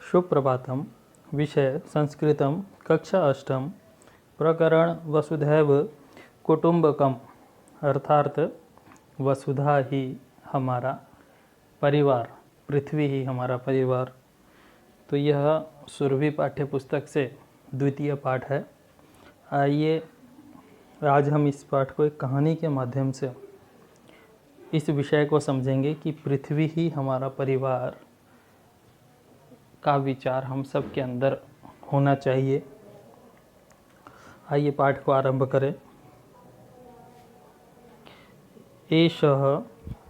सुप्रभातम। विषय संस्कृतम, कक्षा अष्टम, प्रकरण वसुधैव कुटुंबकम, अर्थात वसुधा ही हमारा परिवार, पृथ्वी ही हमारा परिवार। तो यह सुरभि पाठ्य पुस्तक से द्वितीय पाठ है। आइए आज हम इस पाठ को एक कहानी के माध्यम से इस विषय को समझेंगे कि पृथ्वी ही हमारा परिवार का विचार हम सब के अंदर होना चाहिए। आइए पाठ को आरंभ करें। एषः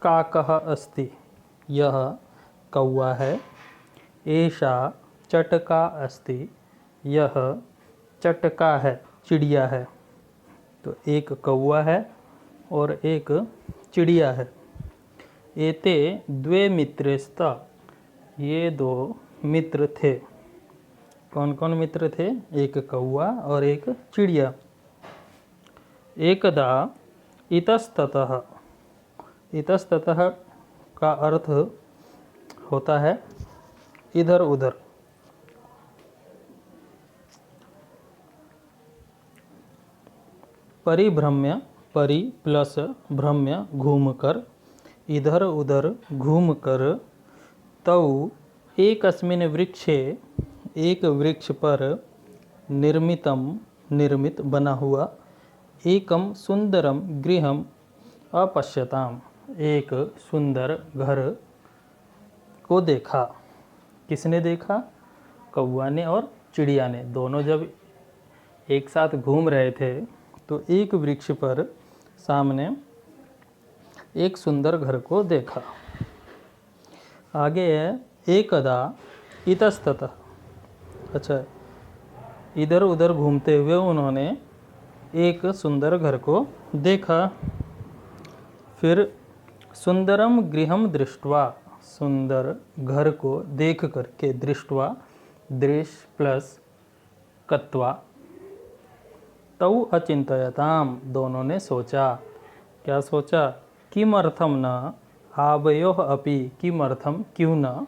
काकः अस्ति, यह कौवा है। एषा चटका अस्ति, यह चटका है, चिड़िया है। तो एक कौवा है और एक चिड़िया है। एते द्वे मित्रे स्तः, ये दो मित्र थे। कौन कौन मित्र थे? एक कौवा और एक चिड़िया। एकदा इतस्ततः, इतस्ततः का अर्थ होता है इधर उधर। परिभ्रम्य, परि प्लस भ्रम्य, घूमकर, इधर उधर घूमकर, तौ एकस्मिन् वृक्षे, एक वृक्ष पर, निर्मितम, निर्मित बना हुआ, एकम सुंदरम गृहम अपश्यताम, एक सुंदर घर को देखा। किसने देखा? कौवा ने और चिड़िया ने। दोनों जब एक साथ घूम रहे थे तो एक वृक्ष पर सामने एक सुंदर घर को देखा। आगे है एकदा इतस्ततः। अच्छा, इधर उधर घूमते हुए उन्होंने एक सुंदर घर को देखा। फिर सुंदरम गृहम दृष्ट्वा, सुंदर घर को देख करके, दृष्ट्वा, दृश्य प्लस कत्वा, तौ अचिंतयताम, दोनों ने सोचा। क्या सोचा? किमर्थम न आवयोः अपि, किमर्थम क्यों न,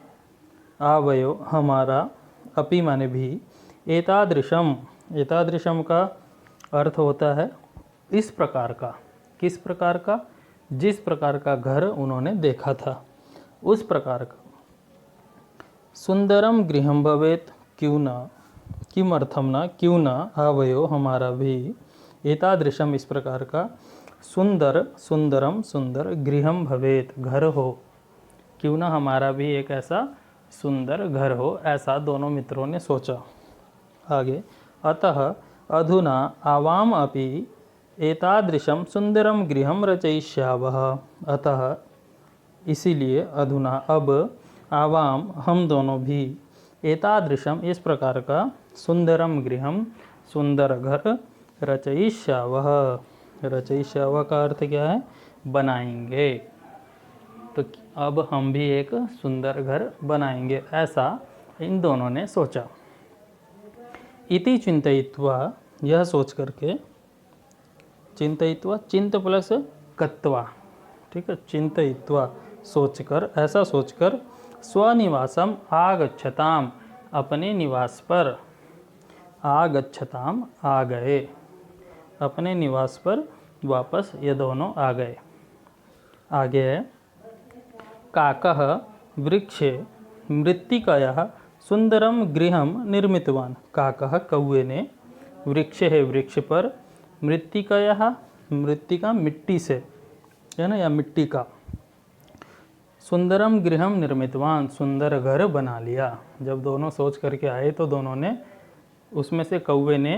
आवयो हमारा, अपि माने भी, एतादृशम, एतादृशम का अर्थ होता है इस प्रकार का। किस प्रकार का? जिस प्रकार का घर उन्होंने देखा था उस प्रकार का। सुंदरम गृहम भवेत, क्यों न, किमर्थम न, क्यों न, आवयो हमारा भी, एतादृशम इस प्रकार का, सुंदर, सुंदरम सुंदर, गृहम भवेत घर हो, क्यों न हमारा भी एक ऐसा सुंदर घर हो, ऐसा दोनों मित्रों ने सोचा। आगे, अतः अधुना आवाम अपि एतादृशम सुंदरम गृहम रचयिष्यावः, अतः इसीलिए, अधुना अब, आवाम हम दोनों भी, एतादृशम इस प्रकार का, सुंदरम गृहम सुंदर घर, रचयिष्यावः, रचयिष्यावः का अर्थ क्या है? बनाएंगे। तो अब हम भी एक सुंदर घर बनाएंगे, ऐसा इन दोनों ने सोचा। इति चिंतयित्वा, यह सोच करके, चिंतयित्वा, चिंत प्लस कत्वा, ठीक है, चिंतयित्वा सोचकर, ऐसा सोचकर, स्वनिवासम आगच्छताम, अपने निवास पर, आगच्छताम आ गए, अपने निवास पर वापस ये दोनों आ गए। आगे है काकः वृक्षे मृत्तिकायाः सुंदरम गृहम निर्मितवान, काकः कौवे ने, वृक्ष है वृक्ष पर, मृत्तिकायाः, मृत्तिका मिट्टी से है ना, या मिट्टी का, सुंदरम गृहम निर्मितवान, सुंदर घर बना लिया। जब दोनों सोच करके आए तो दोनों ने, उसमें से कौवे ने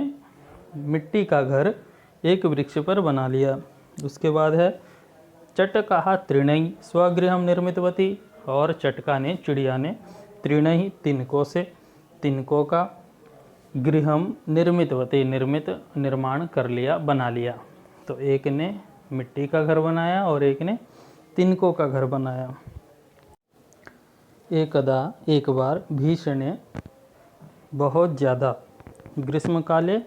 मिट्टी का घर एक वृक्ष पर बना लिया। उसके बाद है चटकाः तृणैः स्वगृहम निर्मितवती, और चटका ने, चिड़िया ने, तृणैः तिनकों से, तिनकों का, गृहम निर्मितवती, निर्मित, निर्माण कर लिया, बना लिया। तो एक ने मिट्टी का घर बनाया और एक ने तिनकों का घर बनाया। एकदा, एक बार, भीषणे, बहुत ज़्यादा, ग्रीष्मकाले,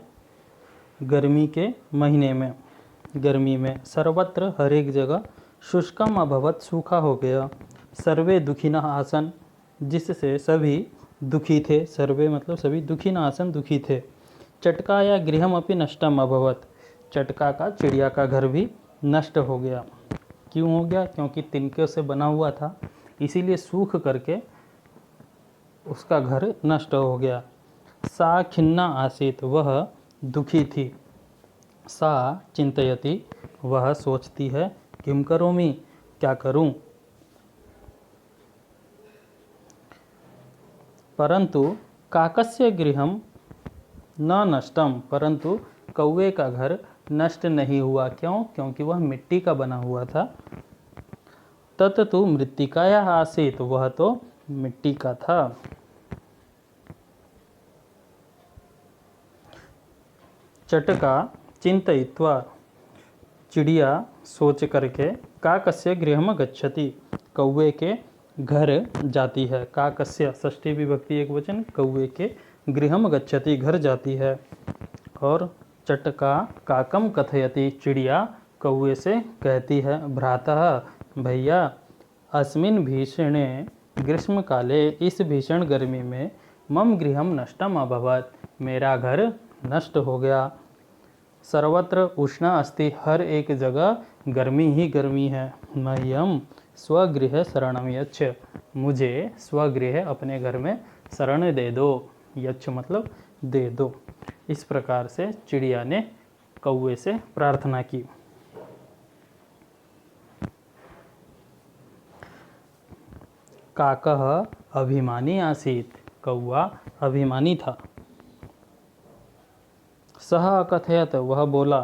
गर्मी के महीने में, गर्मी में, सर्वत्र हर एक जगह, शुष्कम अभवत, सूखा हो गया, सर्वे दुखिनः आसन, जिससे सभी दुखी थे, सर्वे मतलब सभी, दुखी न आसन दुखी थे। चटका या गृहम अपि नष्टम अभवत, चटका का चिड़िया का घर भी नष्ट हो गया। क्यों हो गया? क्योंकि तिनके से बना हुआ था, इसीलिए सूख करके उसका घर नष्ट हो गया। सा खिन्ना आसीत, वह दुखी थी। सा चिंतयति, वह सोचती है। किम करोमि, क्या करूं? परंतु काकस्य गृहम न नष्टम, परंतु कौवे का घर नष्ट नहीं हुआ। क्यों? क्योंकि वह मिट्टी का बना हुआ था। तत तु मृत्तिकाया आसीत, वह तो मिट्टी का था। चटका चिंतयित्वा, चिड़िया सोच करके, काकस्य गृहम गच्छति, कौवे के घर जाती है। काकस्य षष्ठी विभक्ति एक वचन, कौवे के गृहम गच्छति घर जाती है। और चटका काकम कथयति, चिड़िया कौवे से कहती है, भ्रातः भैया, अस्मिन् भीषणे ग्रीष्म काले, इस भीषण गर्मी में, मम गृहम नष्टम अभवत, मेरा घर नष्ट हो गया। सर्वत्र उष्ण अस्ति, हर एक जगह गर्मी ही गर्मी है। मह्यम स्वगृह शरणम यच्छ, मुझे स्वगृह अपने घर में शरण दे दो। यच्छ मतलब दे दो। इस प्रकार से चिड़िया ने कौवे से प्रार्थना की। काकः अभिमानी आसीत, कौवा अभिमानी था। सह अकथयत, वह बोला।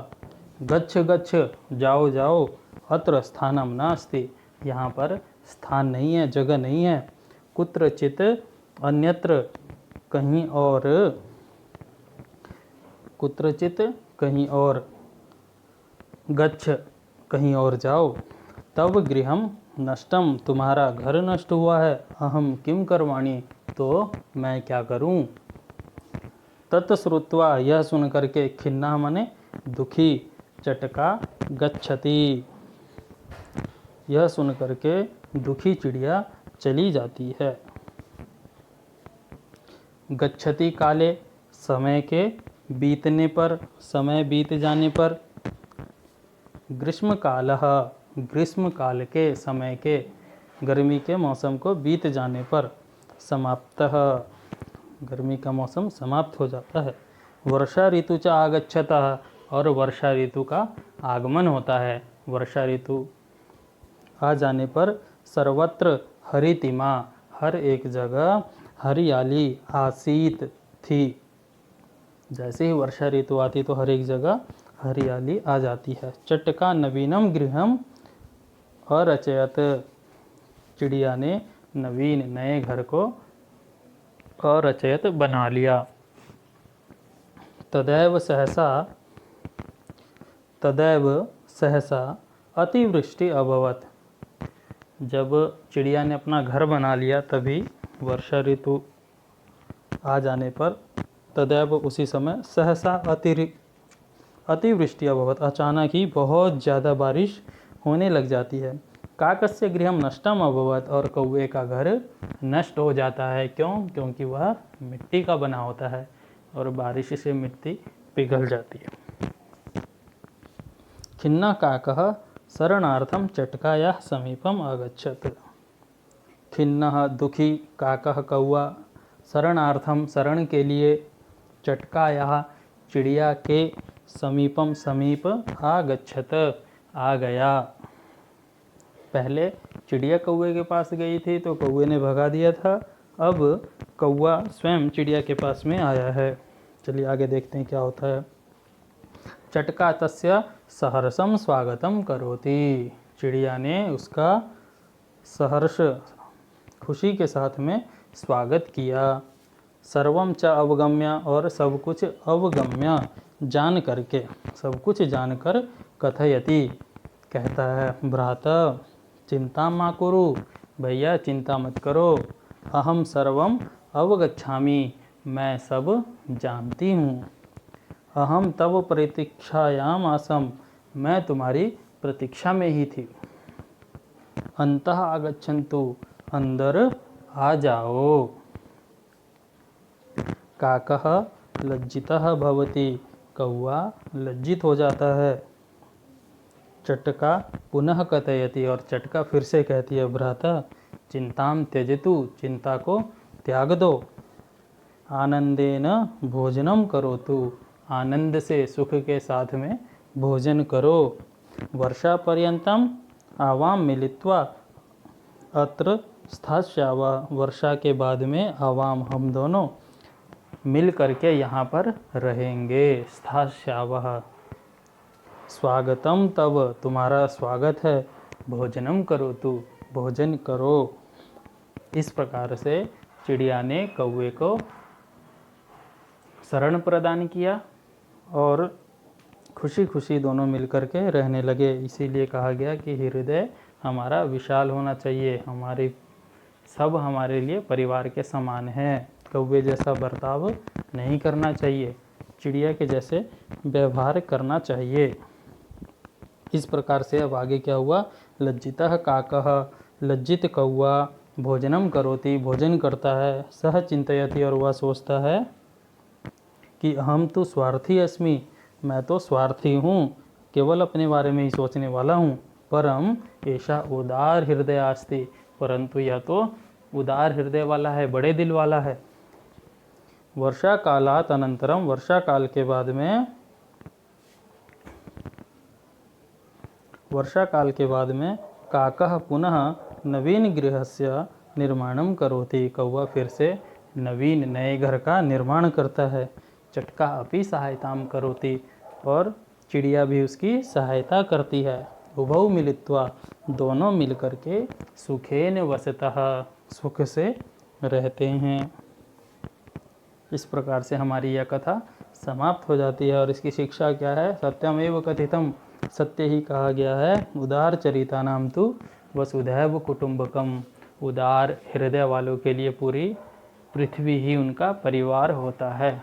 गच्छ गच्छ, जाओ जाओ। अत्र स्थानम नास्ति, यहाँ पर स्थान नहीं है, जगह नहीं है। कुत्रचित अन्यत्र, कहीं और। कुत्रचित कहीं और। गच्छ कहीं और जाओ। तब गृहम नष्टम, तुम्हारा घर नष्ट हुआ है। अहम किम करवाणी, तो मैं क्या करूं? तत्श्रुत्वा, यह सुन करके, खिन्ना माने दुखी, चटका गच्छति, यह सुन करके दुखी चिड़िया चली जाती है। गच्छति काले, समय के बीतने पर, समय बीत जाने पर। ग्रीष्म कालः, ग्रीष्म काल के, समय के, गर्मी के मौसम को बीत जाने पर। समाप्तः, गर्मी का मौसम समाप्त हो जाता है। वर्षा ऋतु च आगच्छतः, और वर्षा ऋतु का आगमन होता है। वर्षा ऋतु आ जाने पर सर्वत्र हरितिमा, हर एक जगह हरियाली आसीत थी। जैसे ही वर्षा ऋतु आती तो हर एक जगह हरियाली आ जाती है। चटका नवीनम गृहम अरचयत, चिड़िया ने नवीन नए घर को अरचयत बना लिया। तदैव सहसा अतिवृष्टि अभवत, जब चिड़िया ने अपना घर बना लिया तभी वर्षा ऋतु आ जाने पर, तदैव उसी समय, सहसा अतिवृष्टि अभवत, अचानक ही बहुत ज़्यादा बारिश होने लग जाती है। काकस्य गृहम नष्टम अभवत, और कौवे का घर नष्ट हो जाता है। क्यों? क्योंकि वह मिट्टी का बना होता है और बारिश से मिट्टी पिघल जाती है। खिन्ना काकः शरणार्थम चटकायाः समीपम आगच्छत। खिन्नः दुखी, काकः कौवा, शरणार्थम शरण के लिए, चटकायाः चिड़िया के, समीपम समीप, आगच्छत आ गया। पहले चिड़िया कौवे के पास गई थी तो कौवे ने भगा दिया था, अब कौवा स्वयं चिड़िया के पास में आया है। चलिए आगे देखते हैं क्या होता है। चटका तस्य सहर्षम स्वागतम करोति, चिड़िया ने उसका सहर्ष, खुशी के साथ में स्वागत किया। सर्वम च अवगम्य, और सब कुछ अवगम्य, जान करके, सब कुछ जानकर, कथयति कहता है। भ्राता चिंता मा कुरु, भैया चिंता मत करो। अहम सर्वम अवगच्छामि, मैं सब जानती हूँ। अहम तव प्रतीक्षायाम आसम, मैं तुम्हारी प्रतीक्षा में ही थी। अंतः आगच्छन्तु, अंदर आ जाओ। काकः लज्जितः भवति, कौवा लज्जित हो जाता है। चटका पुनः कथयति, और चटका फिर से कहती है, भ्राता चिंताम त्यजतु, चिंता को त्याग दो। आनंदेन भोजनम करोतु, आनंद से सुख के साथ में भोजन करो। वर्षा पर्यंतम आवाम मिलित्वा अत्र स्थास्यावा, वर्षा के बाद में आवाम हम दोनों मिल करके यहाँ पर रहेंगे। स्थास्यावः स्वागतम तब, तुम्हारा स्वागत है। भोजनम करो तू, भोजन करो। इस प्रकार से चिड़िया ने कौवे को शरण प्रदान किया और खुशी खुशी दोनों मिलकर के रहने लगे। इसीलिए कहा गया कि हृदय हमारा विशाल होना चाहिए, सब हमारे लिए परिवार के समान हैं। कौवे जैसा बर्ताव नहीं करना चाहिए, चिड़िया के जैसे व्यवहार करना चाहिए। इस प्रकार से अब आगे क्या हुआ, लज्जितः काकः, लज्जित कौवा भोजनम करोति, भोजन करता है। सह चिंतयति, और वह सोचता है कि अहम तो स्वार्थी अस्मि, मैं तो स्वार्थी हूँ, केवल अपने बारे में ही सोचने वाला हूँ। परम ऐसा उदार हृदय अस्ति, परंतु यह तो उदार हृदय वाला है, बड़े दिल वाला है। वर्षा कालात अनंतरम, वर्षा काल के बाद में, वर्षा काल के बाद में काकः पुनः नवीन गृहस्य निर्माणम करोति, कौवा फिर से नवीन नए घर का निर्माण करता है। चटका अपि सहायताम करोति, और चिड़िया भी उसकी सहायता करती है। उभौ मिलित्वा, दोनों मिलकर के सुखेन वसतः, सुख से रहते हैं। इस प्रकार से हमारी यह कथा समाप्त हो जाती है। और इसकी शिक्षा क्या है, सत्यमेव कथितम, सत्य ही कहा गया है। उदार चरिता नाम तु वसुधैव कुटुंबकम, उदार हृदय वालों के लिए पूरी पृथ्वी ही उनका परिवार होता है।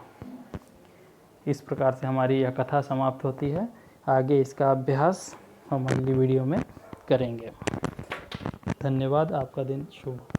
इस प्रकार से हमारी यह कथा समाप्त होती है। आगे इसका अभ्यास हम अगली वीडियो में करेंगे। धन्यवाद, आपका दिन शुभ हो।